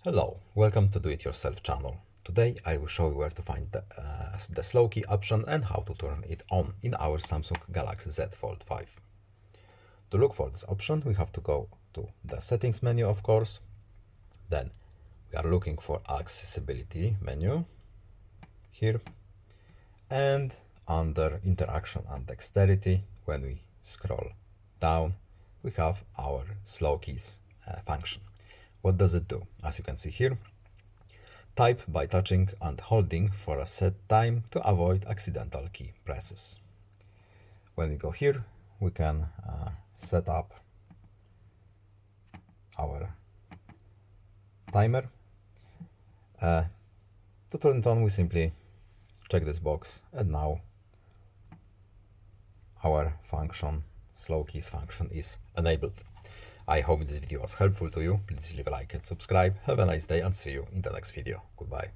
Hello, welcome to Do It Yourself channel. Today I will show you where to find the slow key option and how to turn it on in our Samsung Galaxy Z Fold 5. To look for this option, we have to go to the settings menu, of course. Then we are looking for accessibility menu here, and under interaction and dexterity, when we scroll down, we have our slow keys function. What does it do? As you can see here, type by touching and holding for a set time to avoid accidental key presses. When we go here, we can set up our timer. To turn it on, we simply check this box, and now our function, slow keys function, is enabled. I hope this video was helpful to you. Please leave a like and subscribe. Have a nice day and see you in the next video. Goodbye.